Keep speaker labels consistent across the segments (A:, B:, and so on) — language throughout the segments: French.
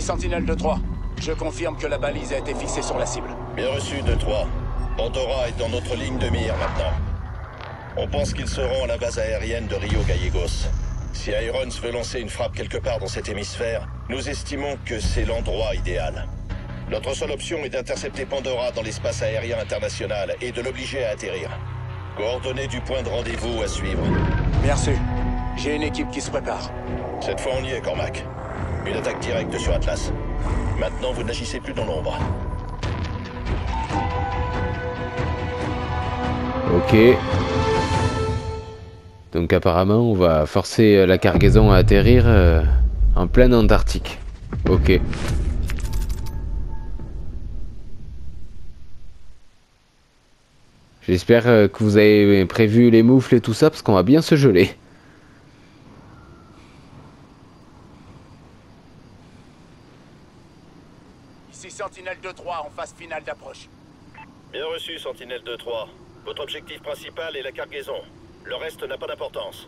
A: Sentinelle 2-3. Je confirme que la balise a été fixée sur la cible.
B: Bien reçu, 2-3. Pandora est dans notre ligne de mire maintenant. On pense qu'ils seront à la base aérienne de Rio Gallegos. Si Irons veut lancer une frappe quelque part dans cet hémisphère, nous estimons que c'est l'endroit idéal. Notre seule option est d'intercepter Pandora dans l'espace aérien international et de l'obliger à atterrir. Coordonnées du point de rendez-vous à suivre.
A: Bien sûr. J'ai une équipe qui se prépare.
B: Cette fois, on y est, Cormac. Une attaque directe sur Atlas. Maintenant, vous n'agissez plus dans l'ombre.
C: Ok. Donc apparemment, on va forcer la cargaison à atterrir en pleine Antarctique. Ok. J'espère que vous avez prévu les moufles et tout ça, parce qu'on va bien se geler.
A: Ici Sentinelle 2-3 en phase finale d'approche.
B: Bien reçu, Sentinelle 2-3. Votre objectif principal est la cargaison. Le reste n'a pas d'importance.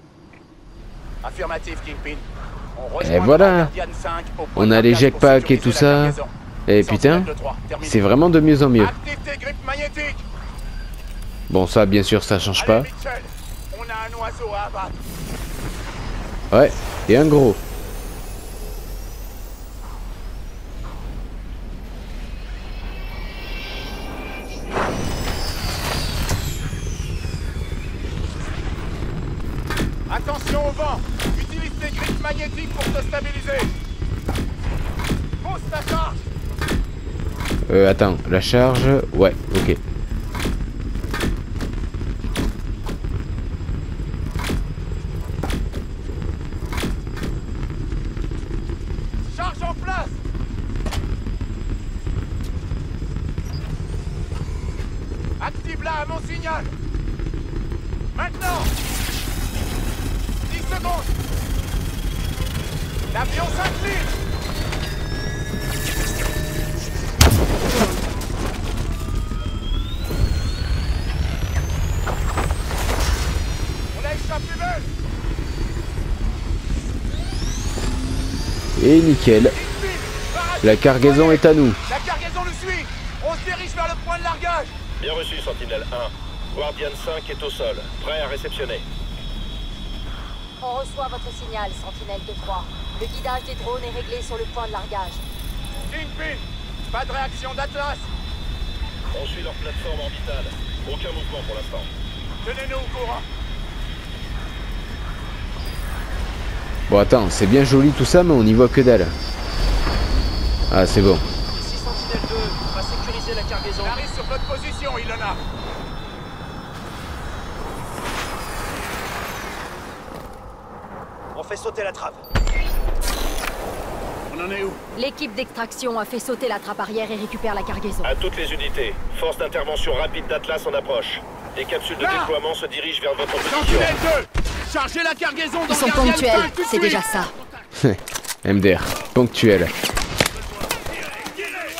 A: Affirmatif, Kingpin.
C: Et voilà. On a les jetpacks et tout ça. Et putain, c'est vraiment de mieux en mieux. Bon, ça, bien sûr, ça change pas. Ouais, et un gros.
A: Attention au vent. Utilise tes griffes magnétiques pour te stabiliser. Pousse ta charge.
C: Attends, la charge... Ouais, ok.
A: Charge en place. Active-la à mon signal. Maintenant. 10 secondes. L'avion s'incline. On a échappé belle.
C: Et nickel. La cargaison est à nous.
A: La cargaison le suit. On se dirige vers le point de largage.
B: Bien reçu, Sentinelle 1. Guardian 5 est au sol, prêt à réceptionner.
D: On reçoit votre signal, Sentinelle 2-3. Le guidage des drones est réglé sur le point de largage.
A: Kingpin, pas de réaction d'Atlas.
B: On suit leur plateforme orbitale. Aucun mouvement pour l'instant.
A: Tenez-nous au courant.
C: Bon, attends, c'est bien joli tout ça, mais on n'y voit que dalle. Ah, c'est bon.
A: Ici Sentinelle 2, on va sécuriser la cargaison. On arrive sur votre position, Ilona. On fait sauter la trappe. On en est où?
D: L'équipe d'extraction a fait sauter la trappe arrière et récupère la cargaison.
B: À toutes les unités, force d'intervention rapide d'Atlas en approche. Les capsules de déploiement se dirigent vers votre position.
A: Sentinelle 2, chargez la cargaison dans
D: Ils sont
A: Guardian
D: ponctuels,
A: 5 tout de
D: c'est
A: suite.
D: déjà ça.
C: MDR, ponctuel.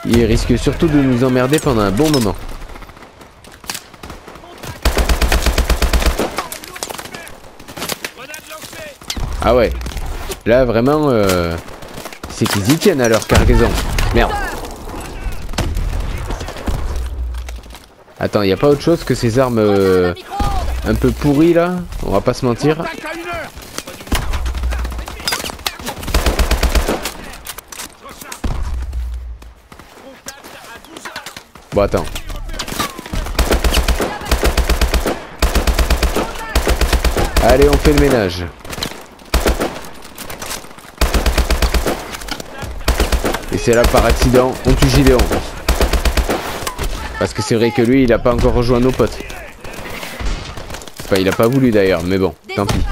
C: Il risque surtout de nous emmerder pendant un bon moment. Ah ouais. Là vraiment, c'est qu'ils y tiennent à leur cargaison. Merde. Attends, y a pas autre chose que ces armes un peu pourries là? On va pas se mentir.
A: Contact à 1 heure.
C: Bon attends. Allez, on fait le ménage. Et c'est là par accident, on tue Gideon. Parce que c'est vrai que lui, il a pas encore rejoint nos potes. Enfin, il a pas voulu d'ailleurs, mais bon, tant pis.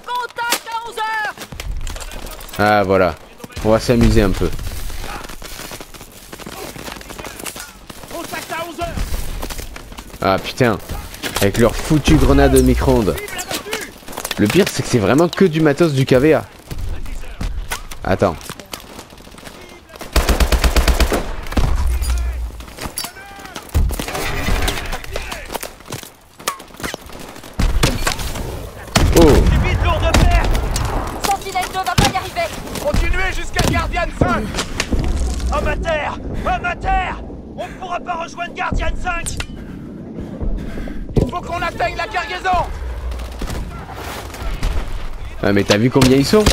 D: Contact à 11 heures.
C: Ah voilà, on va s'amuser un peu.
A: Contact à 11 heures.
C: Ah putain, avec leur foutue grenade micro-ondes. Le pire c'est que c'est vraiment que du matos du KVA. Attends.
E: terre! Homme à terre! On ne pourra pas rejoindre Guardian 5!
A: Il faut qu'on atteigne la cargaison!
C: Ah mais t'as vu combien ils sont?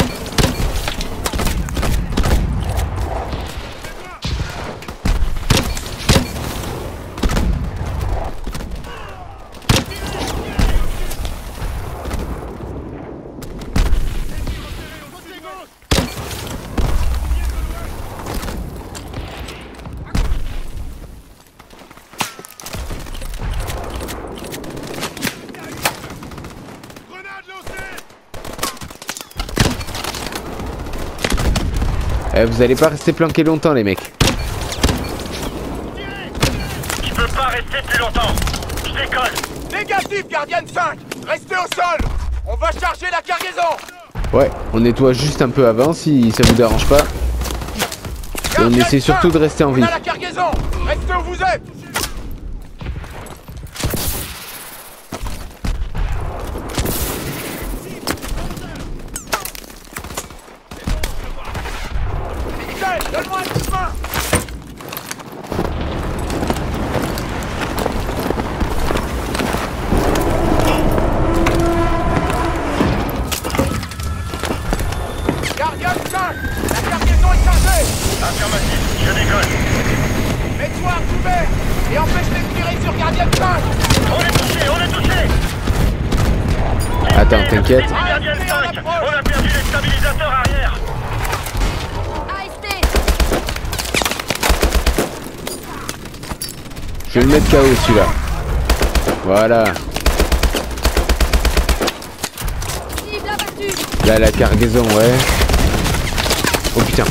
C: Vous allez pas rester planqués longtemps les mecs.
E: Je peux pas rester plus longtemps. Je décolle.
A: Négatif, Guardian 5! Restez au sol! On va charger la cargaison!
C: Ouais, on nettoie juste un peu avant si ça vous dérange pas. Et on essaie surtout de rester en vie.
A: On a la cargaison! Restez où vous êtes! Donne-moi un coup de main! Guardian 5! La cargaison est chargée!
E: Affirmatif, je décolle.
A: Mets-toi à couvert et empêche-les de tirer sur Guardian 5!
E: On est touché, on est touché!
C: Attends, t'inquiète.
E: C'est Guardian 5! On a perdu les stabilisateurs arrière!
C: Je vais le mettre KO celui-là. Voilà. Là la cargaison, ouais. Oh putain.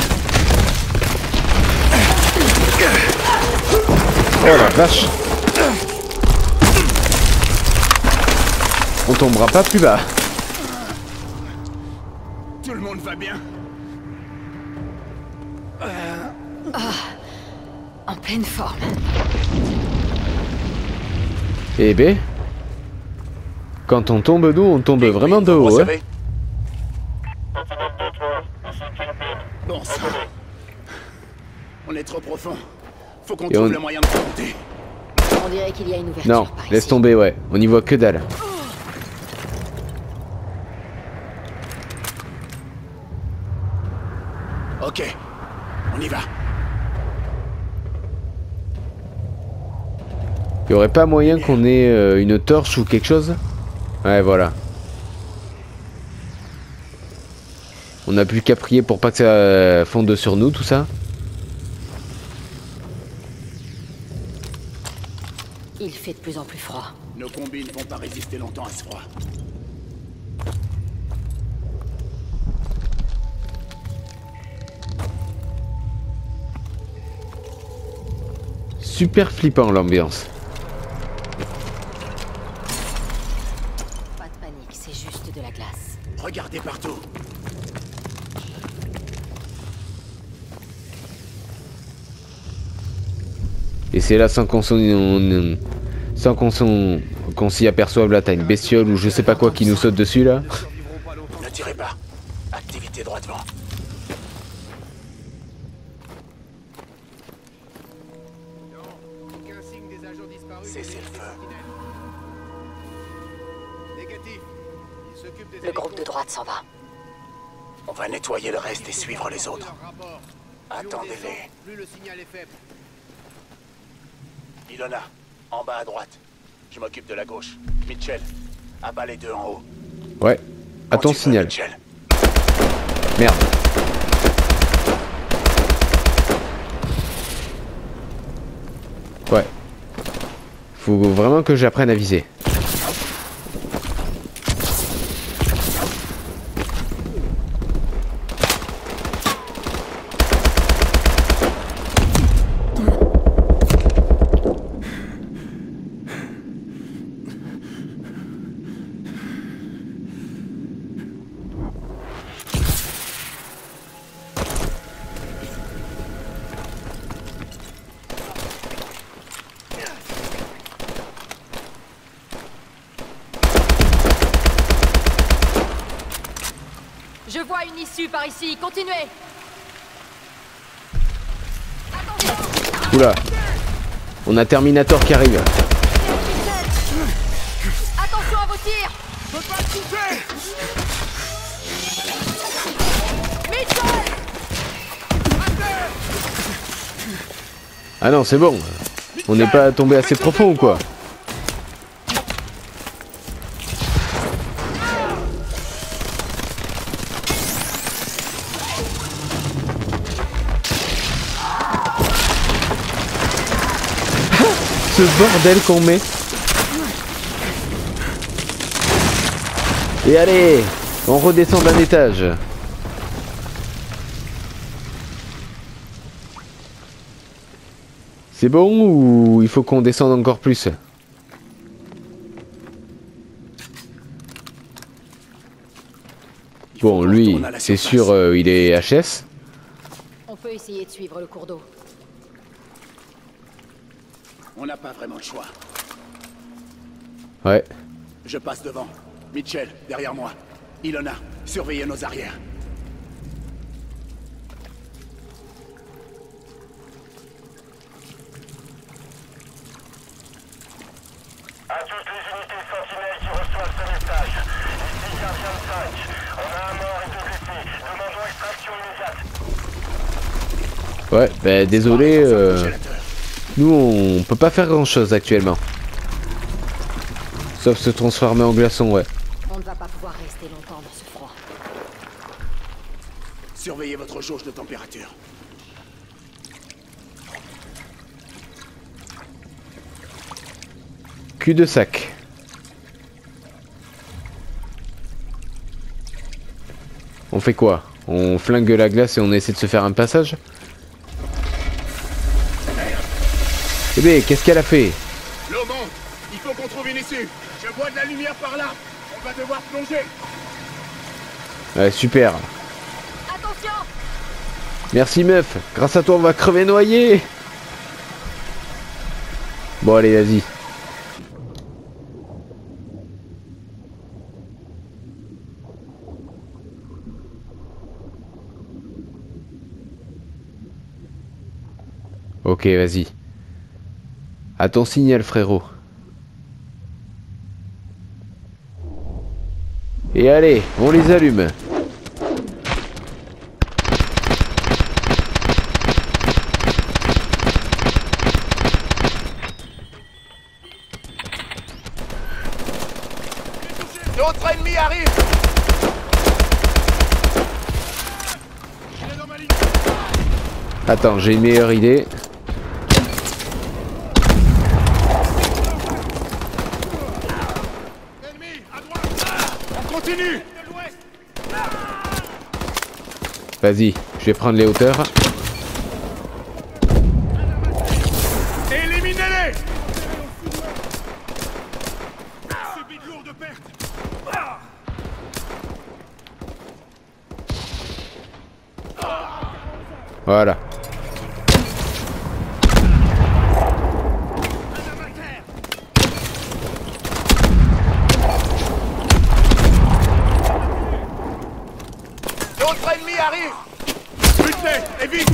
C: Oh la vache. On tombera pas plus bas.
A: Tout le monde va bien?
D: En pleine forme.
C: Eh ben, quand on tombe d'eau, on tombe vraiment de haut. Hein.
A: Bon sang. On est trop profond. Faut qu'on
C: Et
A: trouve
C: on-
A: le moyen de remonter.
D: On dirait qu'il y a une ouverture
C: Non,
D: par
C: laisse
D: ici.
C: tomber, ouais. On n'y voit que dalle.
A: Ok. On y va.
C: Y aurait pas moyen qu'on ait une torche ou quelque chose? Ouais, voilà. On n'a plus qu'à prier pour pas que ça fonde sur nous, tout ça.
D: Il fait de plus en plus froid.
A: Nos combines vont pas résister longtemps à ce froid.
C: Super flippant l'ambiance.
D: Pas de panique, c'est juste de la glace.
A: Regardez partout.
C: Et c'est là sans qu'on s'y aperçoive là, t'as une bestiole ou je sais pas quoi qui nous saute dessus là.
A: Ne tirez pas. Activité droit devant. Cessez le feu.
D: Le groupe de droite s'en va.
A: On va nettoyer le reste et suivre les autres. Attendez-les.
F: Plus le signal est faible.
A: Ilona, en bas à droite. Je m'occupe de la gauche. Mitchell, abat les deux en haut.
C: Ouais, à
A: Quand
C: ton
A: tu veux,
C: signal.
A: Mitchell.
C: Merde. Ouais. Faut vraiment que j'apprenne à viser.
D: Je vois une issue par ici, continuez. Attendez.
C: Oula. On a Terminator qui arrive.
D: Attention à vos tirs.
A: Je peux pas te toucher.
D: Mitchell.
C: Ah non, c'est bon. On n'est pas tombé assez profond ou quoi? Ce bordel qu'on met. Et allez, on redescend d'un étage. C'est bon ou il faut qu'on descende encore plus? Bon, lui, c'est sûr, il est HS.
D: On peut essayer de suivre le cours d'eau.
F: On n'a pas vraiment le choix.
C: Ouais.
F: Je passe devant. Mitchell, derrière moi. Ilona, surveillez nos arrières.
E: À toutes les unités sentinelles qui reçoivent ce message. Ici Guardian 5. On a un mort et 2 blessés. Demandons extraction immédiate.
C: Ouais, bah désolé, nous on peut pas faire grand chose actuellement. Sauf se transformer en glaçon, ouais.
D: On ne va pas pouvoir rester longtemps dans ce froid.
F: Surveillez votre jauge de température.
C: Cul de sac. On fait quoi? On flingue la glace et on essaie de se faire un passage? Eh bien, qu'est-ce qu'elle a fait?
A: L'eau monte. Il faut qu'on trouve une issue. Je vois de la lumière par là. On va devoir plonger.
C: Ouais, super.
D: Attention.
C: Merci meuf. Grâce à toi, on va crever noyé. Bon, allez, vas-y. Ok, vas-y. À ton signal, frérot. Et allez, on les allume.
A: Notre ennemi arrive.
C: Attends, j'ai une meilleure idée.
A: Continue.
C: Vas-y, je vais prendre les hauteurs.
A: Éliminez-les. Subis de lourdes pertes.
C: Voilà.
A: Notre ennemi arrive. Bute-les et vite.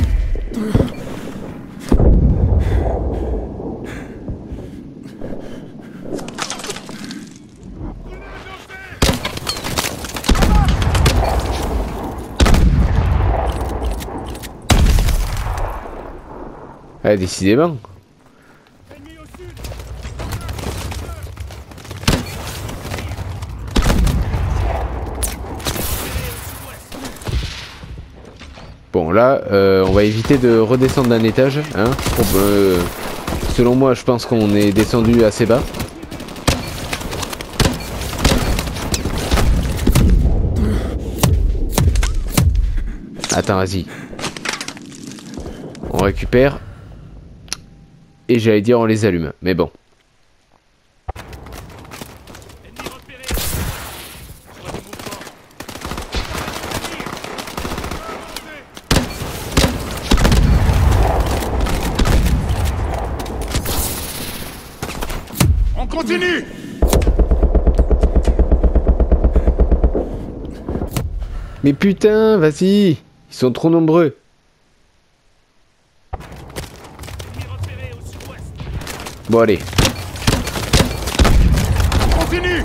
C: Ouais, décidément. Bon là, on va éviter de redescendre d'un étage, hein. Selon moi, je pense qu'on est descendu assez bas. Attends, vas-y. On récupère. Et j'allais dire on les allume, mais bon.
A: On continue.
C: Mais putain, vas-y. Ils sont trop nombreux. Bon, allez.
A: Continue.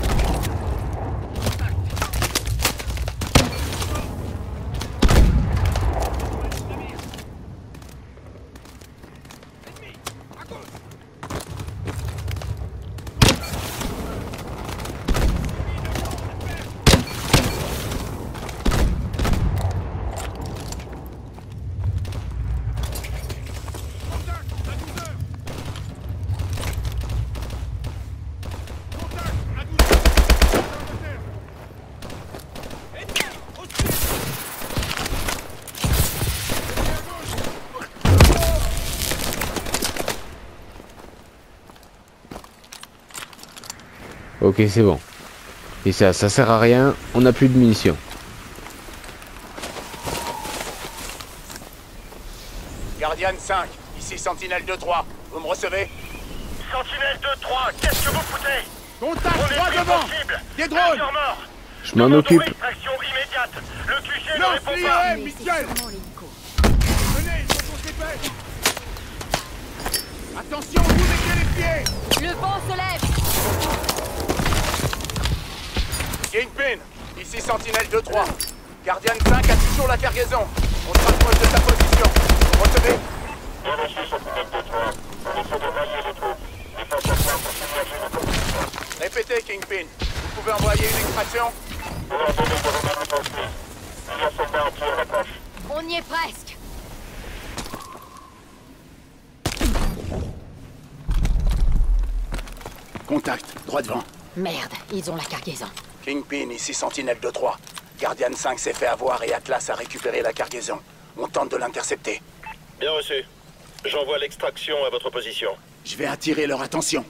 C: Ok, c'est bon. Et ça sert à rien, on n'a plus de munitions.
A: Guardian 5, ici Sentinelle 2-3. Vous me recevez?
E: Sentinelle 2-3, qu'est-ce que vous foutez?
A: Contact,
E: On est
A: droit
E: pris
A: devant.
E: possible.
A: Des drones.
E: Plusieurs morts.
C: Je m'en
E: Demandons
C: occupe.
E: extraction immédiate. Le QG ne
A: Lance
E: répond pas.
A: l'IEM, Mitchell. Venez, il faut qu'on se dépêche. Attention, vous mettez les pieds.
D: Le vent se lève.
A: Kingpin, ici Sentinelle 2-3. Guardian 5 a toujours la cargaison. On se rapproche de sa position. Vous recevez? Répétez, Kingpin. Vous pouvez envoyer une extraction?
D: On y est presque.
F: Contact, droit devant.
D: Merde, ils ont la cargaison.
A: Kingpin, ici Sentinelle 2-3. Guardian 5 s'est fait avoir et Atlas a récupéré la cargaison. On tente de l'intercepter.
B: Bien reçu. J'envoie l'extraction à votre position.
F: Je vais attirer leur attention.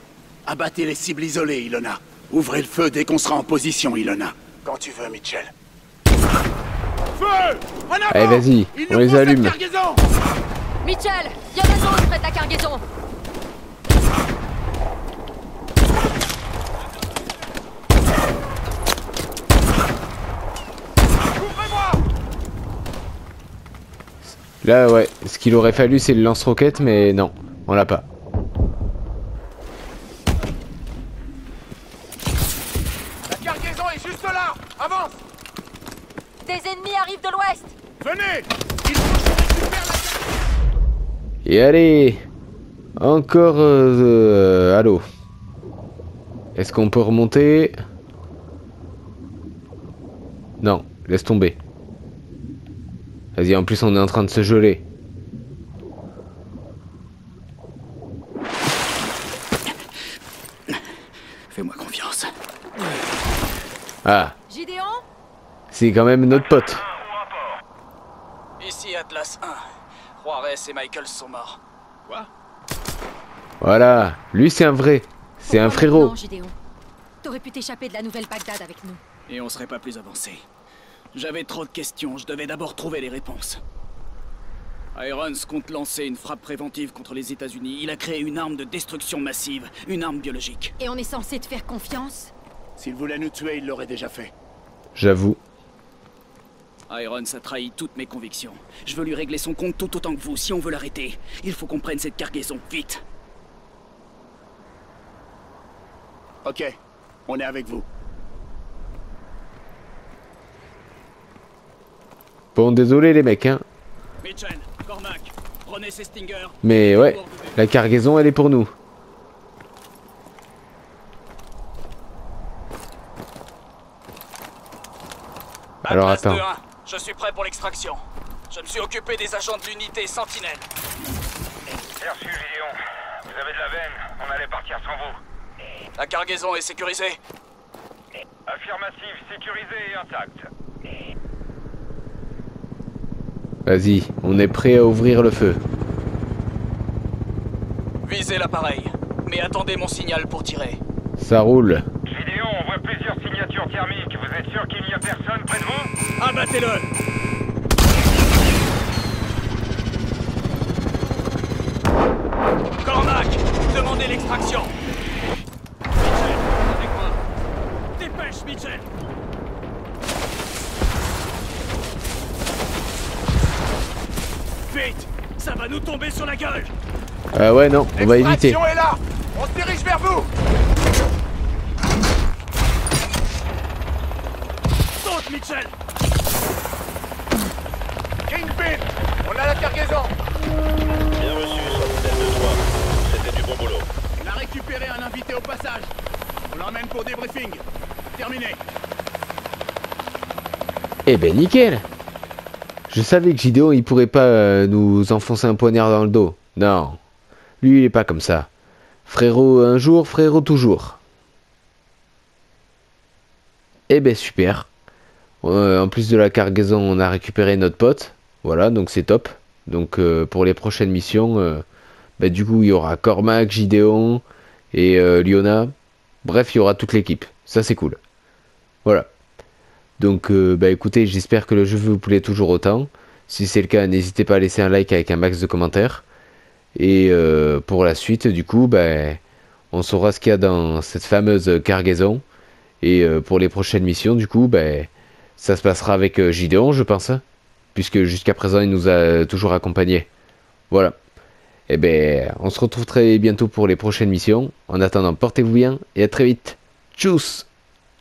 F: Abattez les cibles isolées, Ilona. Ouvrez le feu dès qu'on sera en position, Ilona.
A: Quand tu veux, Mitchell. Feu! En avant!
C: Allez, vas-y,
A: Il
C: on
A: nous
C: les
A: faut cette
C: allume.
A: cargaison!
D: Mitchell, y'a des autres près de la cargaison.
A: Ouvrez-moi!
C: Là, ouais, ce qu'il aurait fallu, c'est le lance-roquette, mais non, on l'a pas.
A: La cargaison est juste là! Avance!
D: Des ennemis arrivent de l'ouest.
A: Venez! Il faut que je récupère la cargaison!
C: Et allez, encore allô. Est-ce qu'on peut remonter? Non, laisse tomber. Vas-y, en plus on est en train de se geler.
F: Fais-moi confiance.
C: Ah,
D: Gideon?
C: c'est quand même notre pote.
G: Ici Atlas 1. Juarez et Michael sont morts.
A: Quoi?
C: Voilà, lui c'est un vrai. C'est un frérot.
D: Non, Gideon. T'aurais pu t'échapper de la nouvelle Bagdad avec nous.
G: Et on serait pas plus avancé. J'avais trop de questions, je devais d'abord trouver les réponses. Irons compte lancer une frappe préventive contre les États-Unis. Il a créé une arme de destruction massive, une arme biologique.
D: Et on est censé te faire confiance?
F: S'il voulait nous tuer, il l'aurait déjà fait.
C: J'avoue.
G: Irons a trahi toutes mes convictions. Je veux lui régler son compte tout autant que vous. Si on veut l'arrêter, il faut qu'on prenne cette cargaison, vite.
F: Ok, on est avec vous.
C: Bon, désolé les mecs, hein.
G: Mitchell, Cormac, prenez ces stingers.
C: Mais ouais, la cargaison elle est pour nous. Alors
G: Atlas
C: attends.
G: 2-1, je suis prêt pour l'extraction. Je me suis occupé des agents de l'unité Sentinelle.
E: Bien sûr, Gideon. Vous avez de la veine. On allait partir sans vous.
G: La cargaison est sécurisée.
E: Affirmative, sécurisée et intacte.
C: Vas-y, on est prêt à ouvrir le feu.
G: Visez l'appareil, mais attendez mon signal pour tirer.
C: Ça roule.
E: Gideon, on voit plusieurs signatures thermiques. Vous êtes sûr qu'il n'y a personne près de vous?
G: Abattez-le! Cormac, demandez l'extraction. Mitchell, avec moi. Dépêche, Mitchell. Vite, ça va nous tomber sur la gueule.
C: Ouais non, on va éviter.
A: L'extraction est là! On se dirige vers vous.
G: Saute, Mitchell!
A: Kingpin, on a la cargaison.
B: Bien reçu, Sentinelle 2-3. C'était du bon boulot.
F: On a récupéré un invité au passage. On l'emmène pour débriefing. Terminé.
C: Eh ben nickel. Je savais que Gideon il pourrait pas nous enfoncer un poignard dans le dos. Non. Lui il est pas comme ça. Frérot un jour, frérot toujours. Eh ben super. En plus de la cargaison, on a récupéré notre pote. Voilà, donc c'est top. Donc pour les prochaines missions, bah, du coup il y aura Cormac, Gideon et Liona. Bref, il y aura toute l'équipe. Ça c'est cool. Voilà. Donc bah écoutez, j'espère que le jeu vous plaît toujours autant. Si c'est le cas, n'hésitez pas à laisser un like avec un max de commentaires. Et pour la suite, du coup, bah, on saura ce qu'il y a dans cette fameuse cargaison. Et pour les prochaines missions, du coup, bah, ça se passera avec Gideon, je pense. Hein, puisque jusqu'à présent, il nous a toujours accompagnés. Voilà. Et ben, on se retrouve très bientôt pour les prochaines missions. En attendant, portez-vous bien et à très vite. Tchuss!